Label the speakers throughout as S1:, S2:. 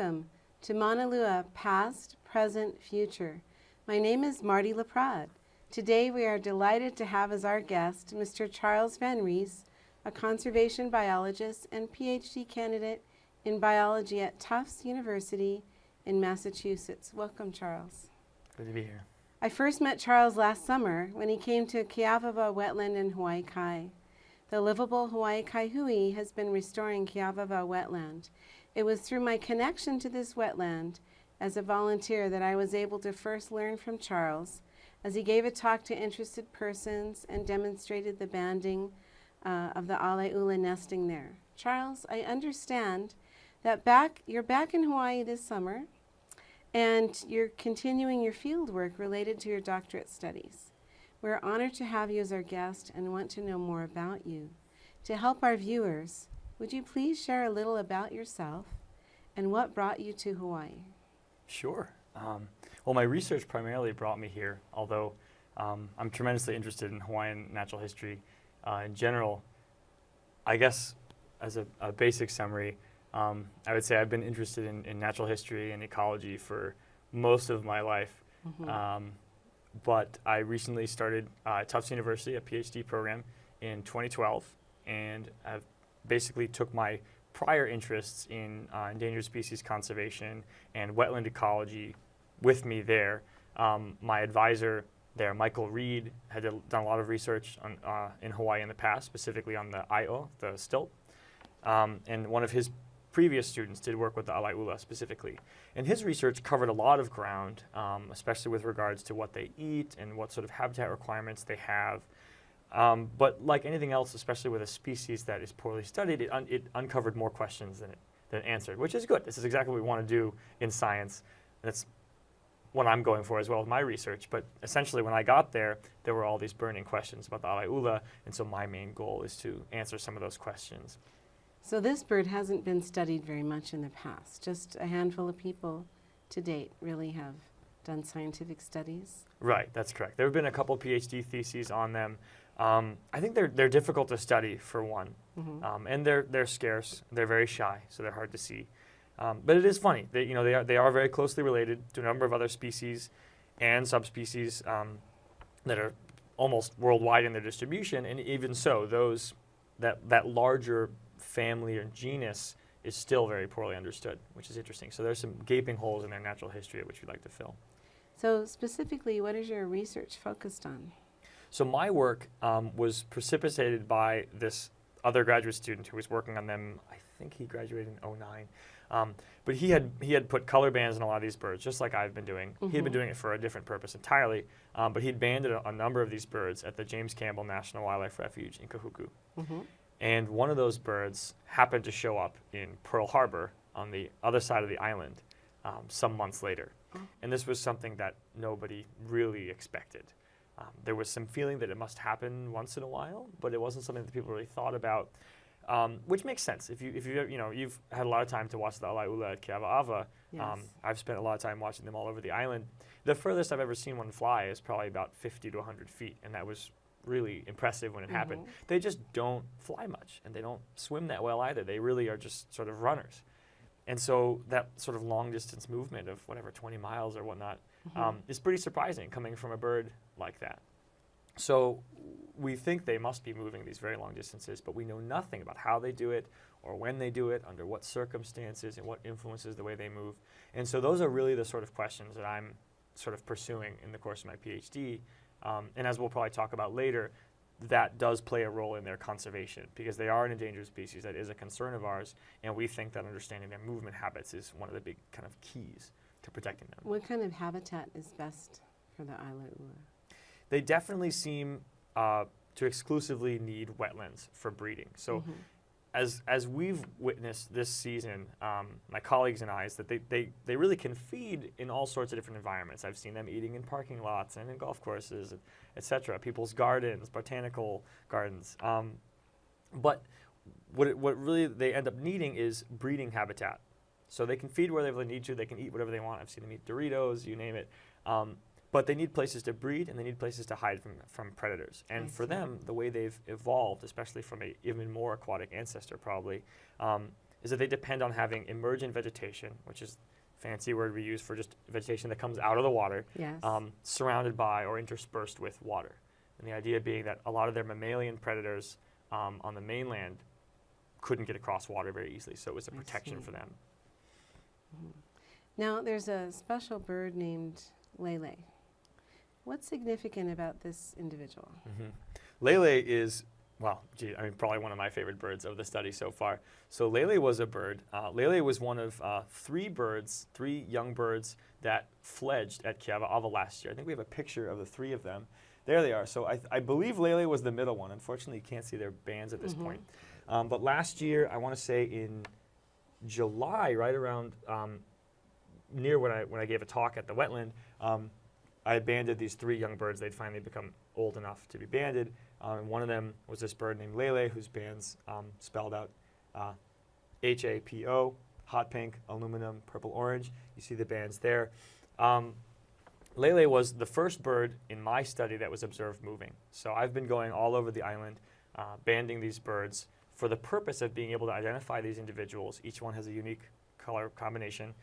S1: welcome to Maunalua, Past, Present, Future. My name is Mardi LaPrade. Today we are delighted to have as our guest Mr. Charles Van Rees, a conservation biologist and PhD candidate in biology at Tufts University in Massachusetts. Welcome, Charles.
S2: Good to be here.
S1: I first met Charles last summer when he came to Keawava Wetland in Hawaii Kai. The Livable Hawaii Kai Hui has been restoring Keawava Wetland. It was through my connection to this wetland as a volunteer that I was able to first learn from Charles as he gave a talk to interested persons and demonstrated the banding of the ʻAlaeʻula nesting there. Charles, I understand that you're back in Hawaii this summer and you're continuing your field work related to your doctorate studies. We're honored to have you as our guest and want to know more about you. To help our viewers, would you please share a little about yourself and what brought you to Hawaii?
S2: Sure. Well, my research primarily brought me here, although I'm tremendously interested in Hawaiian natural history in general. I guess as a basic summary, I would say I've been interested in natural history and ecology for most of my life. Mm-hmm. But I recently started at Tufts University, a PhD program, in 2012, and I've basically took my prior interests in endangered species conservation and wetland ecology with me there. My advisor there, Michael Reed, had done a lot of research on, in Hawaii in the past, specifically on the Aio, the stilt. And one of his previous students did work with the ʻAlaeʻula specifically. And his research covered a lot of ground, especially with regards to what they eat and what sort of habitat requirements they have. But like anything else, especially with a species that is poorly studied, it uncovered more questions than it answered, which is good. This is exactly what we want to do in science. That's what I'm going for as well with my research. But essentially, when I got there, there were all these burning questions about the ʻAlaeʻula, and so my main goal is to answer some of those questions.
S1: So this bird hasn't been studied very much in the past. Just a handful of people to date really have done scientific studies.
S2: Right, that's correct. There have been a couple PhD theses on them. I think they're difficult to study, for one, mm-hmm. And they're scarce. They're very shy, so they're hard to see. But it is funny. They are very closely related to a number of other species and subspecies that are almost worldwide in their distribution. And even so, that larger family or genus is still very poorly understood, which is interesting. So there's some gaping holes in their natural history which we'd like to fill.
S1: So specifically, what is your research focused on?
S2: So my work was precipitated by this other graduate student who was working on them. I think he graduated in 2009. But he had put color bands on a lot of these birds, just like I've been doing. Mm-hmm. He had been doing it for a different purpose entirely, but he'd banded a number of these birds at the James Campbell National Wildlife Refuge in Kahuku. Mm-hmm. And one of those birds happened to show up in Pearl Harbor on the other side of the island some months later. Oh. And this was something that nobody really expected. There was some feeling that it must happen once in a while, but it wasn't something that people really thought about, which makes sense. If you've had a lot of time to watch the ʻAlaeʻula at Keawava. Yes. I've spent a lot of time watching them all over the island. The furthest I've ever seen one fly is probably about 50 to 100 feet, and that was really impressive when it mm-hmm. happened. They just don't fly much, and they don't swim that well either. They really are just sort of runners. And so that sort of long distance movement of whatever, 20 miles or whatnot, mm-hmm. Is pretty surprising coming from a bird like that. So we think they must be moving these very long distances, but we know nothing about how they do it or when they do it, under what circumstances, and what influences the way they move. And so those are really the sort of questions that I'm sort of pursuing in the course of my PhD. And as we'll probably talk about later, that does play a role in their conservation because they are an endangered species. That is a concern of ours, and we think that understanding their movement habits is one of the big kind of keys to protecting them.
S1: What kind of habitat is best for the ʻAlaeʻula?
S2: They definitely seem to exclusively need wetlands for breeding. So mm-hmm. as we've witnessed this season, my colleagues and I, is that they really can feed in all sorts of different environments. I've seen them eating in parking lots and in golf courses, etc., people's gardens, botanical gardens. But what really they end up needing is breeding habitat. So they can feed wherever they need to, they can eat whatever they want. I've seen them eat Doritos, you name it. But they need places to breed, and they need places to hide from predators. And for them, the way they've evolved, especially from an even more aquatic ancestor probably, is that they depend on having emergent vegetation, which is a fancy word we use for just vegetation that comes out of the water,
S1: Yes.
S2: surrounded by or interspersed with water. And the idea being that a lot of their mammalian predators on the mainland couldn't get across water very easily, so it was a protection for them.
S1: Now, there's a special bird named Lele. What's significant about this individual?
S2: Lele is, well, gee, I mean, probably one of my favorite birds of the study so far. So Lele was a bird. Lele was one of three young birds that fledged at Kiavaava last year. I think we have a picture of the three of them. There they are. So I believe Lele was the middle one. Unfortunately, you can't see their bands at this point. But last year, I want to say in July, right around near when I gave a talk at the wetland, I banded these three young birds. They'd finally become old enough to be banded. And one of them was this bird named Lele, whose band's spelled out HAPO, hot pink, aluminum, purple, orange. You see the bands there. Lele was the first bird in my study that was observed moving. So I've been going all over the island, banding these birds for the purpose of being able to identify these individuals. Each one has a unique color combination.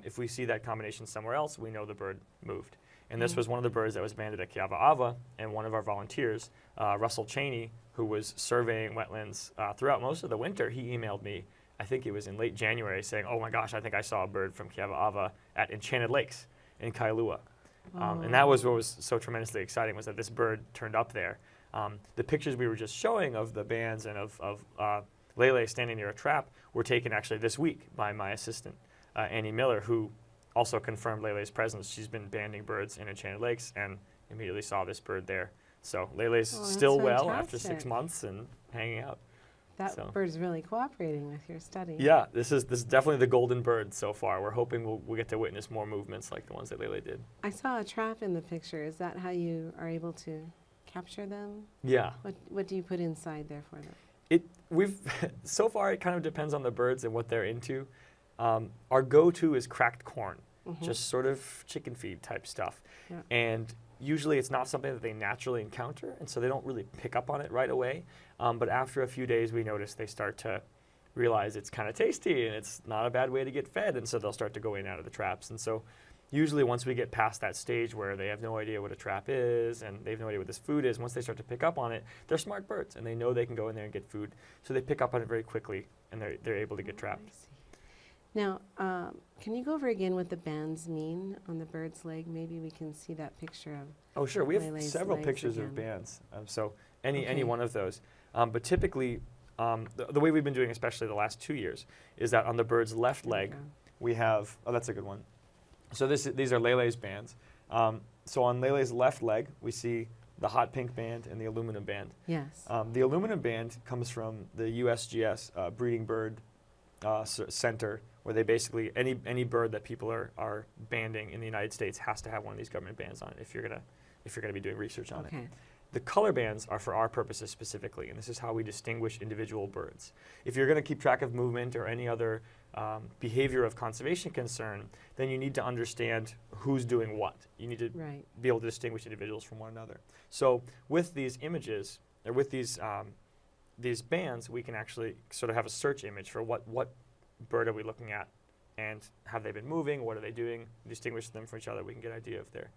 S2: If we see that combination somewhere else, we know the bird moved. And this was one of the birds that was banded at Kiavaava, and one of our volunteers, Russell Cheney, who was surveying wetlands throughout most of the winter, he emailed me, I think it was in late January, saying, oh my gosh, I think I saw a bird from Kiavaava at Enchanted Lakes in Kailua. And that was what was so tremendously exciting, was that this bird turned up there. The pictures we were just showing of the bands and of Lele standing near a trap were taken actually this week by my assistant, Annie Miller, who also confirmed Lele's presence. She's been banding birds in Enchanted Lakes and immediately saw this bird there. So Lele's still well after 6 months and hanging out.
S1: That bird's really cooperating with your study.
S2: Yeah, this is definitely the golden bird so far. We're hoping we'll get to witness more movements like the ones that Lele did.
S1: I saw a trap in the picture. Is that how you are able to capture them?
S2: Yeah.
S1: What do you put inside there for them?
S2: So far it kind of depends on the birds and what they're into. Our go-to is cracked corn, just sort of chicken feed type stuff.
S1: Yeah.
S2: And usually it's not something that they naturally encounter, and so they don't really pick up on it right away. But after a few days, we notice they start to realize it's kind of tasty and it's not a bad way to get fed, and so they'll start to go in and out of the traps. And so usually once we get past that stage where they have no idea what a trap is and they have no idea what this food is, once they start to pick up on it, they're smart birds and they know they can go in there and get food. So they pick up on it very quickly and they're able to get trapped.
S1: Now, can you go over again what the bands mean on the bird's leg? Maybe we can see that picture of.
S2: Oh, sure. We have
S1: Lele's
S2: several
S1: legs
S2: pictures
S1: again.
S2: of bands. So any one of those. But typically, the way we've been doing, especially the last 2 years, is that on the bird's left leg, we have, oh, that's a good one. So these are Lele's bands. So on Lele's left leg, we see the hot pink band and the aluminum band.
S1: Yes.
S2: The aluminum band comes from the USGS breeding bird center, where they basically, any bird that people are banding in the United States has to have one of these government bands on it if you're gonna be doing research on it. The color bands are for our purposes specifically, and this is how we distinguish individual birds. If you're gonna keep track of movement or any other behavior of conservation concern, then you need to understand who's doing what. You need to be able to distinguish individuals from one another. So with these images, or with these bands, we can actually sort of have a search image for what bird are we looking at, and have they been moving, what are they doing, distinguish them from each other. We can get an idea of their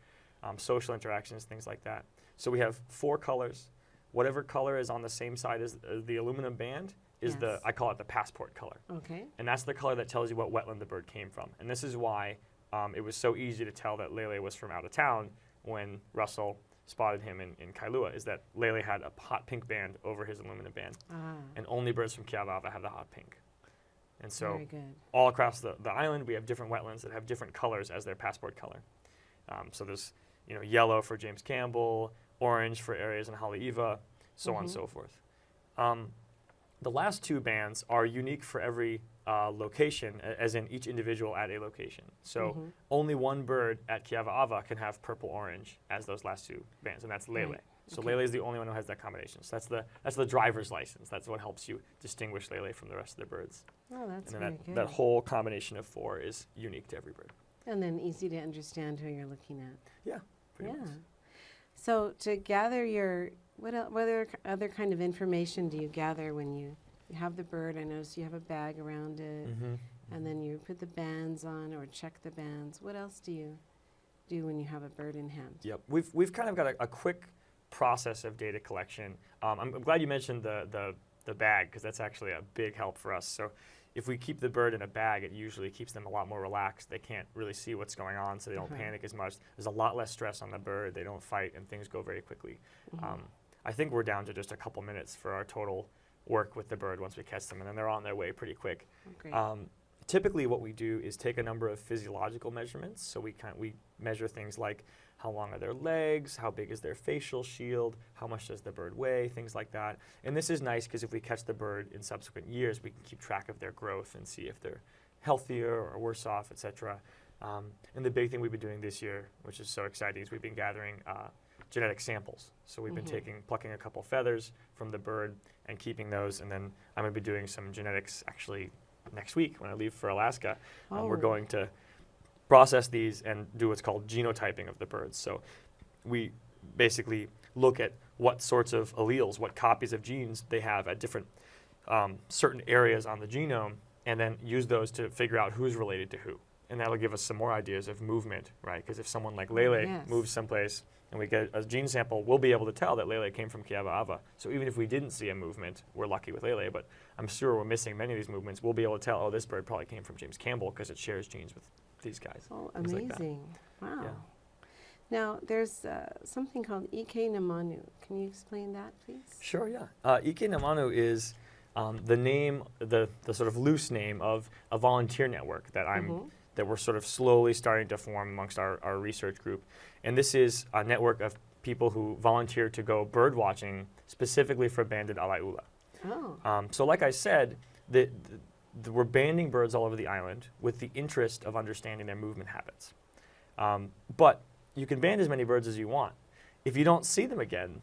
S2: social interactions, things like that. So we have 4 colors. Whatever color is on the same side as the aluminum band is I call it the passport color. Okay. And that's the color that tells you what wetland the bird came from. And this is why it was so easy to tell that Lele was from out of town when Russell spotted him in Kailua, is that Lele had a hot pink band over his aluminum band. And only birds from Kiavaava have the hot pink. And so all across the island, we have different wetlands that have different colors as their passport color. So there's yellow for James Campbell, orange for areas in Haleiwa, so on and so forth. The last 2 bands are unique for every location, as in each individual at a location. So only one bird at Kiavaava can have purple-orange as those last 2 bands, and that's Lele. So Lele is the only one who has that combination. So that's the driver's license. That's what helps you distinguish Lele from the rest of the birds.
S1: Oh, that's
S2: and
S1: very
S2: then
S1: good.
S2: That whole combination of 4 is unique to every bird.
S1: And then easy to understand who you're looking at.
S2: Yeah, pretty much.
S1: So to gather what other kind of information do you gather when you you have the bird. I noticed you have a bag around it, and then you put the bands on or check the bands. What else do you do when you have a bird in hand?
S2: Yep, we've kind of got a quick process of data collection. I'm glad you mentioned the bag, because that's actually a big help for us. So if we keep the bird in a bag, it usually keeps them a lot more relaxed. They can't really see what's going on, so they don't panic as much. There's a lot less stress on the bird. They don't fight, and things go very quickly. I think we're down to just a couple minutes for our total work with the bird once we catch them, and then they're on their way pretty quick.
S1: Great.
S2: Typically what we do is take a number of physiological measurements. So we measure things like how long are their legs, how big is their facial shield, how much does the bird weigh, things like that. And this is nice because if we catch the bird in subsequent years, we can keep track of their growth and see if they're healthier or worse off, etc. And the big thing we've been doing this year, which is so exciting, is we've been gathering genetic samples. So we've been plucking a couple feathers from the bird and keeping those, and then I'm going to be doing some genetics actually next week when I leave for Alaska. We're going to process these and do what's called genotyping of the birds. So we basically look at what sorts of alleles, what copies of genes they have at different certain areas on the genome, and then use those to figure out who's related to who. And that'll give us some more ideas of movement, right? Because if someone like Lele moves someplace and we get a gene sample, we'll be able to tell that Lele came from Kiava'ava. So even if we didn't see a movement, we're lucky with Lele, but I'm sure we're missing many of these movements. We'll be able to tell, oh, this bird probably came from James Campbell because it shares genes with these guys.
S1: Oh, amazing. Wow. Yeah. Now, there's something called Akina Manu. Can you explain that, please?
S2: Sure, yeah. Akina Manu is the name, the sort of loose name of a volunteer network that that we're sort of slowly starting to form amongst our research group. And this is a network of people who volunteer to go bird watching specifically for banded ʻAlaeʻula.
S1: Oh.
S2: So like I said, we're banding birds all over the island with the interest of understanding their movement habits. But you can band as many birds as you want. If you don't see them again,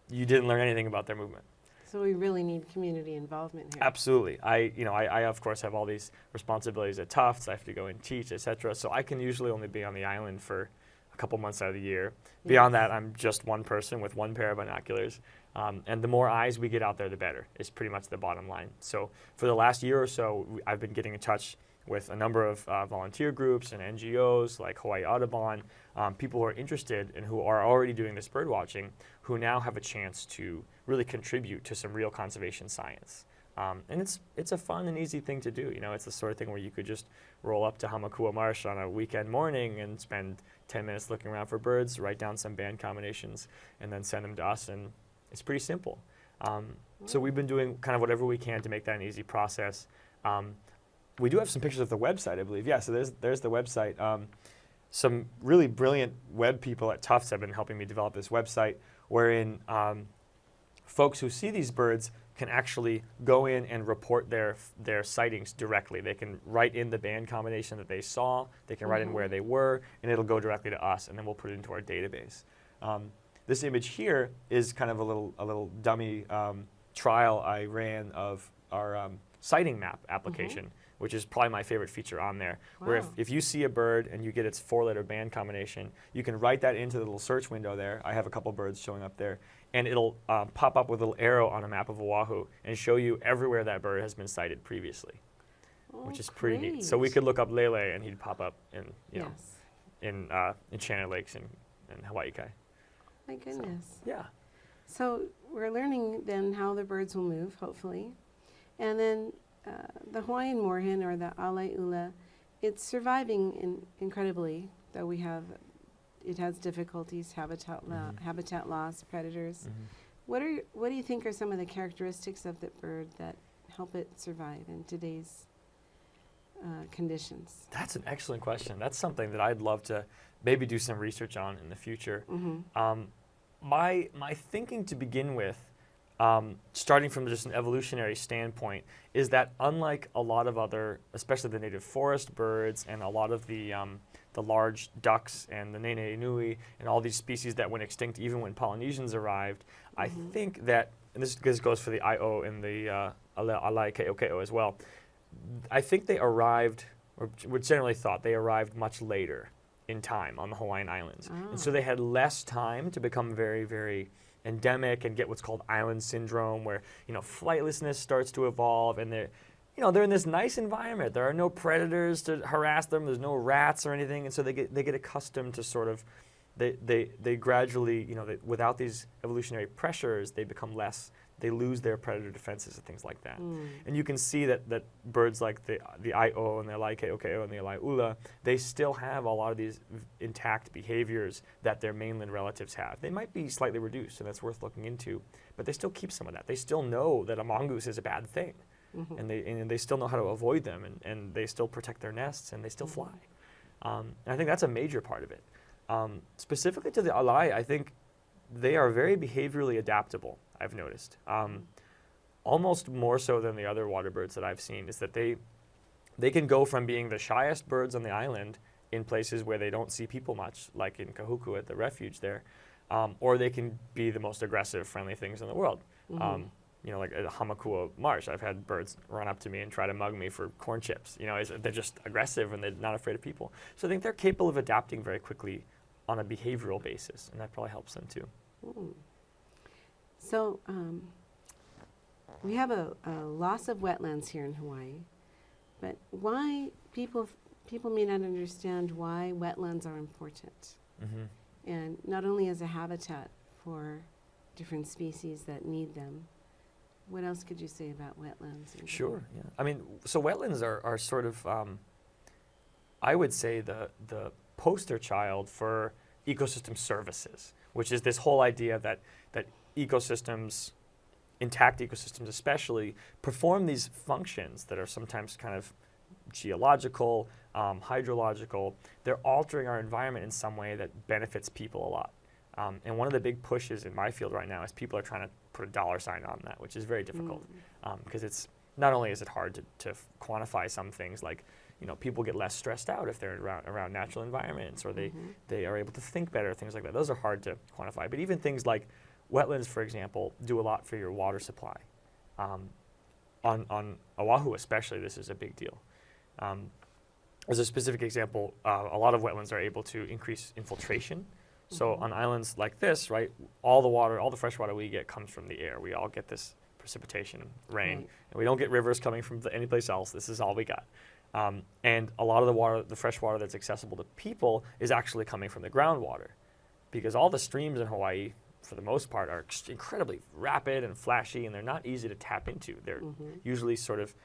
S2: you didn't learn anything about their movement.
S1: So we really need community involvement here.
S2: Absolutely. I of course have all these responsibilities at Tufts. I have to go and teach, etc. So I can usually only be on the island for a couple months out of the year. Beyond that, I'm just one person with one pair of binoculars. And the more eyes we get out there, the better, is pretty much the bottom line. So for the last year or so, I've been getting in touch with a number of volunteer groups and NGOs like Hawaii Audubon, people who are interested and who are already doing this bird watching, who now have a chance to really contribute to some real conservation science. And it's a fun and easy thing to do. You know, it's the sort of thing where you could just roll up to Hamakua Marsh on a weekend morning and spend 10 minutes looking around for birds, write down some band combinations, and then send them to us. And it's pretty simple. So we've been doing kind of whatever we can to make that an easy process. We do have some pictures of the website, I believe. Yeah, so there's the website. Some really brilliant web people at Tufts have been helping me develop this website, wherein folks who see these birds can actually go in and report their sightings directly. They can write in the band combination that they saw, they can write in where they were, and it'll go directly to us, and then we'll put it into our database. This image here is kind of a little dummy trial I ran of our sighting map application, which is probably my favorite feature on there, where if you see a bird and you get its 4-letter band combination, you can write that into the little search window there. I have a couple birds showing up there, and it'll pop up with a little arrow on a map of Oahu and show you everywhere that bird has been sighted previously, which is pretty neat. So we could look up Lele and he'd pop up in, you know, in Enchanted Lakes and Hawaii Kai.
S1: My goodness.
S2: So, yeah.
S1: So we're learning then how the birds will move, hopefully. And then the Hawaiian Moorhen, or the ʻAlaeʻula, it's surviving incredibly, though it has difficulties, habitat loss, predators. What do you think are some of the characteristics of the bird that help it survive in today's conditions? That's
S2: an excellent question. That's something that I'd love to maybe do some research on in the future. My thinking to begin with, starting from just an evolutionary standpoint, is that unlike a lot of other, especially the native forest birds and a lot of the large ducks and the nene nui and all these species that went extinct even when Polynesians arrived, I think that, and this goes for the Io and the Alaeʻula as well, I think they arrived, or what's generally thought, they arrived much later in time on the Hawaiian Islands. And so they had less time to become very, very endemic and get what's called island syndrome, where flightlessness starts to evolve, and they're in this nice environment. There are no predators to harass them. There's no rats or anything, and so they get accustomed to sort of they gradually without these evolutionary pressures, they become less. They lose their predator defenses and things like that. And you can see that birds like the Io and the ʻAlaeʻula and the ʻAlaeʻula, they still have a lot of these intact behaviors that their mainland relatives have. They might be slightly reduced, and that's worth looking into, but they still keep some of that. They still know that a mongoose is a bad thing, and they still know how to avoid them, and they still protect their nests, and they still fly. And I think that's a major part of it. Specifically to the ʻAlae, I think they are very behaviorally adaptable, I've noticed. Almost more so than the other water birds that I've seen, is that they can go from being the shyest birds on the island in places where they don't see people much, like in Kahuku at the refuge there, or they can be the most aggressive, friendly things in the world. Like at Hamakua Marsh, I've had birds run up to me and try to mug me for corn chips. They're just aggressive and they're not afraid of people. So I think they're capable of adapting very quickly on a behavioral basis, and that probably helps them too.
S1: So we have a loss of wetlands here in Hawaii, but why people may not understand why wetlands are important, and not only as a habitat for different species that need them. What else could you say about wetlands?
S2: Sure. Yeah. I mean, so wetlands are sort of, I would say, the poster child for ecosystem services, which is this whole idea that ecosystems, intact ecosystems especially, perform these functions that are sometimes kind of geological, hydrological. They're altering our environment in some way that benefits people a lot. And one of the big pushes in my field right now is people are trying to put a dollar sign on that, which is very difficult, because it's not only is it hard to quantify some things, like people get less stressed out if they're around natural environments, or they are able to think better, things like that. Those are hard to quantify. But even things like wetlands, for example, do a lot for your water supply. On Oahu especially, this is a big deal. As a specific example, a lot of wetlands are able to increase infiltration. So on islands like this, right, all the water, all the fresh water we get comes from the air. We all get this precipitation, rain, and we don't get rivers coming from any place else. This is all we got. And a lot of the water, the fresh water that's accessible to people, is actually coming from the groundwater, because all the streams in Hawaii, for the most part, are incredibly rapid and flashy, and they're not easy to tap into. They're usually sort of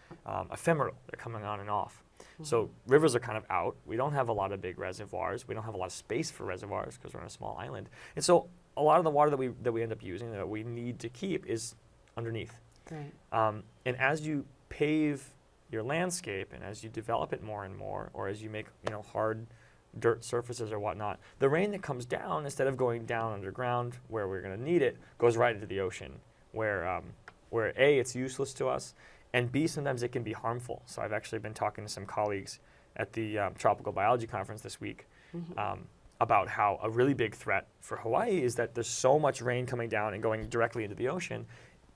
S2: ephemeral. They're coming on and off. So rivers are kind of out. We don't have a lot of big reservoirs. We don't have a lot of space for reservoirs because we're on a small island. And so a lot of the water that we end up using, that we need to keep, is underneath.
S1: Right.
S2: And as you pave your landscape, and as you develop it more and more, or as you make hard dirt surfaces or whatnot, the rain that comes down, instead of going down underground where we're going to need it, goes right into the ocean, where A, it's useless to us, and B, sometimes it can be harmful. So I've actually been talking to some colleagues at the Tropical Biology Conference this week about how a really big threat for Hawaii is that there's so much rain coming down and going directly into the ocean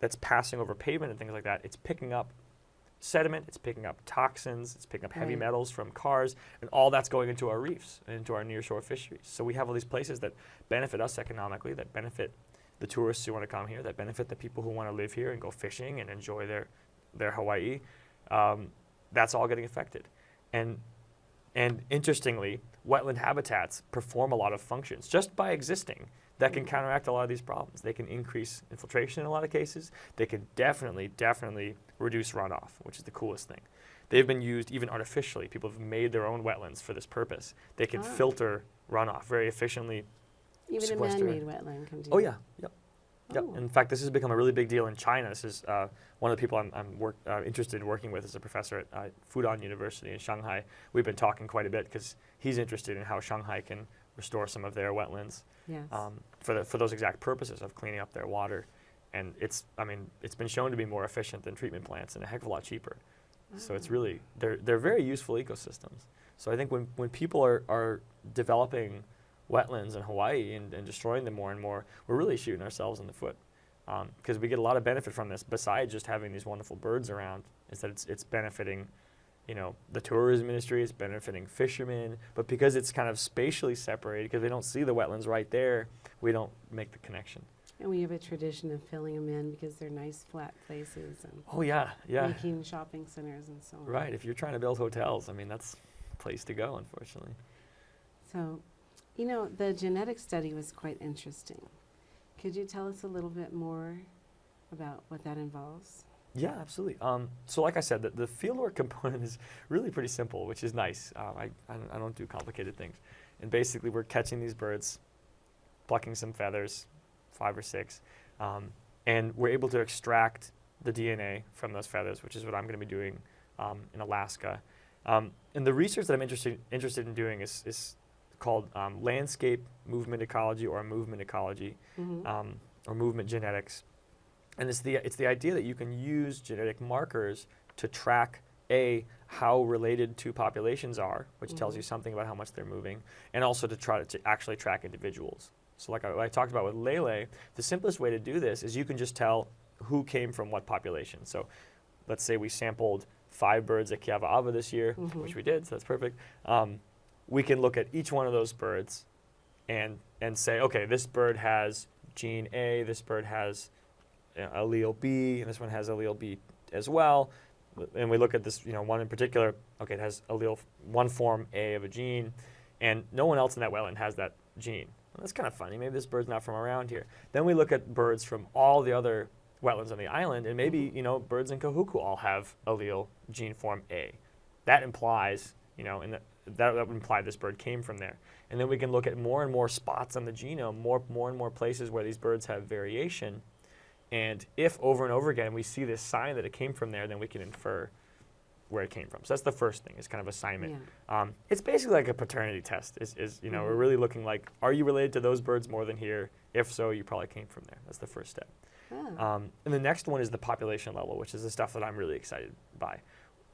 S2: that's passing over pavement and things like that. It's picking up sediment, it's picking up toxins, it's picking up heavy metals from cars, and all that's going into our reefs and into our nearshore fisheries. So we have all these places that benefit us economically, that benefit the tourists who want to come here, that benefit the people who want to live here and go fishing and enjoy their Hawaii. That's all getting affected. And interestingly, wetland habitats perform a lot of functions just by existing that can counteract a lot of these problems. They can increase infiltration in a lot of cases. They can definitely reduce runoff, which is the coolest thing. They've been used even artificially. People have made their own wetlands for this purpose. They can filter runoff very efficiently.
S1: Even a man-made wetland can do
S2: that. Oh yeah, yep. Yep. In fact, this has become a really big deal in China. This is one of the people I'm interested in working with, is a professor at Fudan University in Shanghai. We've been talking quite a bit because he's interested in how Shanghai can restore some of their wetlands for those exact purposes of cleaning up their water. And it's been shown to be more efficient than treatment plants and a heck of a lot cheaper. So it's really, they're very useful ecosystems. So I think when people are developing wetlands in Hawaii and destroying them more and more, we're really shooting ourselves in the foot, because we get a lot of benefit from this besides just having these wonderful birds around. Is that it's benefiting, the tourism industry, it's benefiting fishermen, but because it's kind of spatially separated, because we don't see the wetlands right there, we don't make the connection.
S1: And we have a tradition of filling them in because they're nice flat places and
S2: Oh yeah, yeah.
S1: making shopping centers and so on.
S2: Right. If you're trying to build hotels, I mean, that's a place to go, unfortunately.
S1: So, you know, the genetic study was quite interesting. Could you tell us a little bit more about what that involves?
S2: Yeah, absolutely. So like I said, the fieldwork component is really pretty simple, which is nice. I don't do complicated things. And basically, we're catching these birds, plucking some feathers, 5 or 6, and we're able to extract the DNA from those feathers, which is what I'm going to be doing in Alaska. And the research that I'm interested in doing is called landscape movement ecology or movement ecology, or movement genetics. And it's the idea that you can use genetic markers to track how related two populations are, which tells you something about how much they're moving, and also to try to actually track individuals. So like I talked about with Lele, the simplest way to do this is you can just tell who came from what population. So let's say we sampled 5 birds at Kiava'ava this year, which we did, so that's perfect. We can look at each one of those birds and say, okay, this bird has gene A, this bird has allele B, and this one has allele B as well. And we look at this, one in particular, okay, it has allele 1 form A of a gene, and no one else in that wetland has that gene. Well, that's kind of funny. Maybe this bird's not from around here. Then we look at birds from all the other wetlands on the island, and maybe, birds in Kahuku all have allele gene form A. That implies, that would imply this bird came from there. And then we can look at more and more spots on the genome, more and more places where these birds have variation. And if over and over again we see this sign that it came from there, then we can infer where it came from. So that's the first thing, is kind of assignment. Yeah. It's basically like a paternity test. We're really looking like, are you related to those birds more than here? If so, you probably came from there. That's the first step. Oh. And the next one is the population level, which is the stuff that I'm really excited by.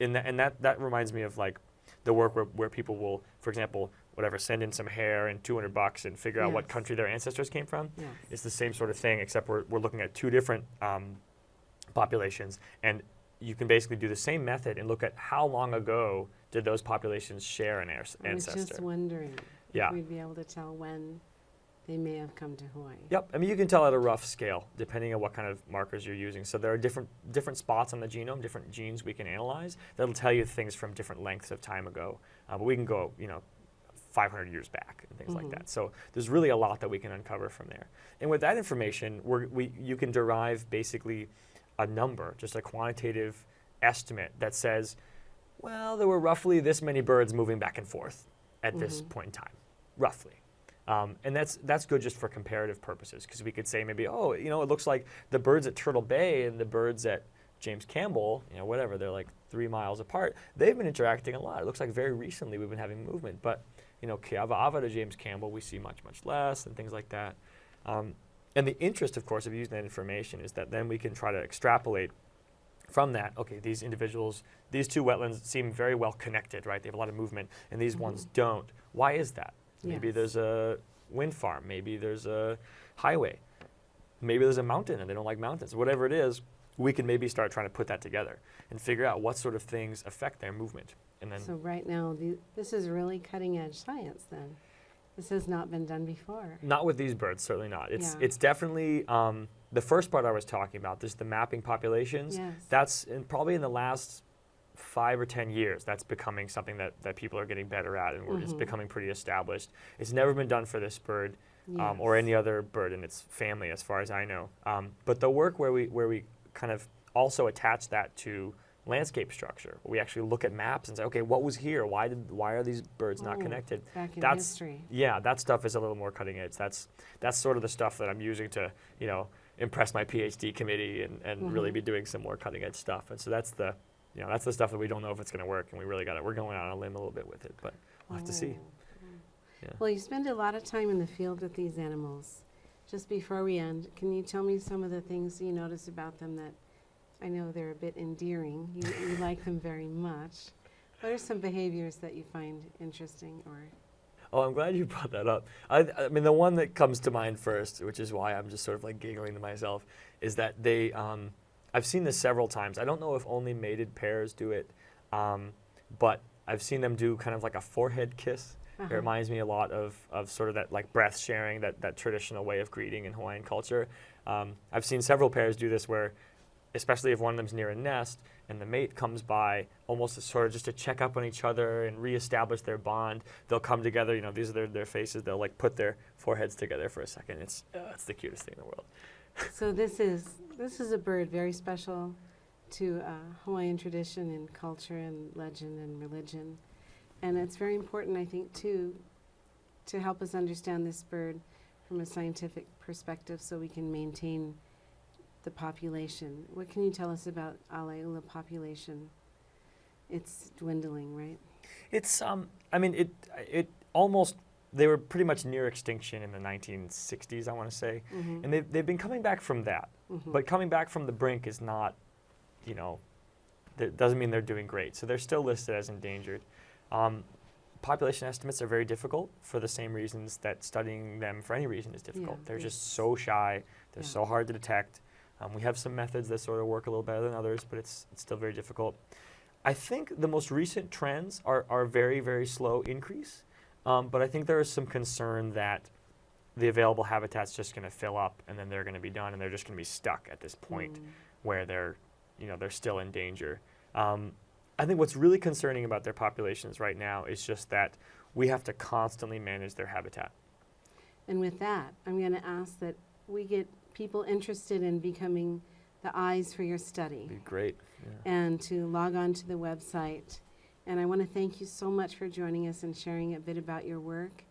S2: And that reminds me of like the work where people will, for example, send in some hair and $200 and figure out what country their ancestors came from. Yes. It's the same sort of thing, except we're looking at 2 different populations, and you can basically do the same method and look at how long ago did those populations share an ancestor.
S1: I was just wondering if we'd be able to tell when they may have come to Hawaii.
S2: Yep, I mean you can tell at a rough scale depending on what kind of markers you're using. So there are different spots on the genome, different genes we can analyze that'll tell you things from different lengths of time ago. But we can go, 500 years back and things like that. So there's really a lot that we can uncover from there. And with that information, you can derive basically a number, just a quantitative estimate that says, well, there were roughly this many birds moving back and forth at this point in time, roughly. And that's good just for comparative purposes, because we could say maybe, it looks like the birds at Turtle Bay and the birds at James Campbell, they're like 3 miles apart. They've been interacting a lot. It looks like very recently we've been having movement, but Kiava'ava to James Campbell, we see much, much less and things like that. And the interest, of course, of using that information is that then we can try to extrapolate from that, okay, these individuals, these 2 wetlands seem very well connected, right? They have a lot of movement, and these ones don't. Why is that? Maybe there's a wind farm. Maybe there's a highway. Maybe there's a mountain, and they don't like mountains. Whatever it is, we can maybe start trying to put that together and figure out what sort of things affect their movement. And then
S1: so right now, this is really cutting-edge science, then. This has not been done before.
S2: Not with these birds, certainly not. It's definitely the first part I was talking about, this the mapping populations. Yes. That's probably in the last 5 or 10 years, that's becoming something that people are getting better at, and it's becoming pretty established. It's never been done for this bird or any other bird in its family, as far as I know. But the work where we kind of also attach that to landscape structure, where we actually look at maps and say, okay, what was here? Why are these birds not connected?
S1: Back in history.
S2: Yeah, that stuff is a little more cutting edge. That's sort of the stuff that I'm using to, impress my PhD committee and really be doing some more cutting edge stuff. And so that's the stuff that we don't know if it's going to work, and we're going out on a limb a little bit with it, but we'll have to see. Yeah.
S1: Well, you spend a lot of time in the field with these animals. Just before we end, can you tell me some of the things you notice about them that I know they're a bit endearing? You like them very much. What are some behaviors that you find interesting or?
S2: Oh, I'm glad you brought that up. I mean, the one that comes to mind first, which is why I'm just sort of like giggling to myself, is that they, I've seen this several times. I don't know if only mated pairs do it, but I've seen them do kind of like a forehead kiss. It reminds me a lot of sort of that like breath sharing, that traditional way of greeting in Hawaiian culture. I've seen several pairs do this where, especially if one of them's near a nest and the mate comes by, almost sort of just to check up on each other and reestablish their bond, they'll come together, these are their faces, they'll like put their foreheads together for a second. It's the cutest thing in the world.
S1: So this is a bird very special to Hawaiian tradition and culture and legend and religion. And it's very important, I think, too, to help us understand this bird from a scientific perspective so we can maintain the population. What can you tell us about ʻAlaeʻula population? It's dwindling, right?
S2: It's, it almost, they were pretty much near extinction in the 1960s, I want to say.
S1: Mm-hmm.
S2: And they've been coming back from that.
S1: Mm-hmm.
S2: But coming back from the brink is not, that doesn't mean they're doing great. So they're still listed as endangered. Population estimates are very difficult for the same reasons that studying them for any reason is difficult.
S1: Yeah,
S2: they're just so shy. They're so hard to detect. We have some methods that sort of work a little better than others, but it's still very difficult. I think the most recent trends are very, very slow increase. But I think there is some concern that the available habitat's just going to fill up and then they're going to be done and they're just going to be stuck at this point where they're still in danger. I think what's really concerning about their populations right now is just that we have to constantly manage their habitat.
S1: And with that, I'm going to ask that we get people interested in becoming the eyes for your study.
S2: Be great. Yeah.
S1: And to log on to the website. And I want to thank you so much for joining us and sharing a bit about your work.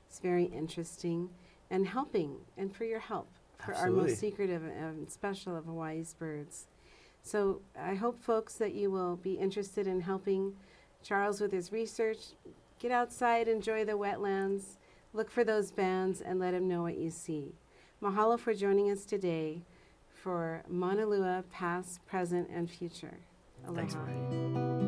S1: It's very interesting and helping, and for your help for
S2: Absolutely.
S1: our most secretive and special of Hawaii's birds. So I hope, folks, that you will be interested in helping Charles with his research. Get outside, enjoy the wetlands, look for those bands, and let him know what you see. Mahalo for joining us today for Maunalua, past, present, and future. Aloha.
S2: Thanks, Marie.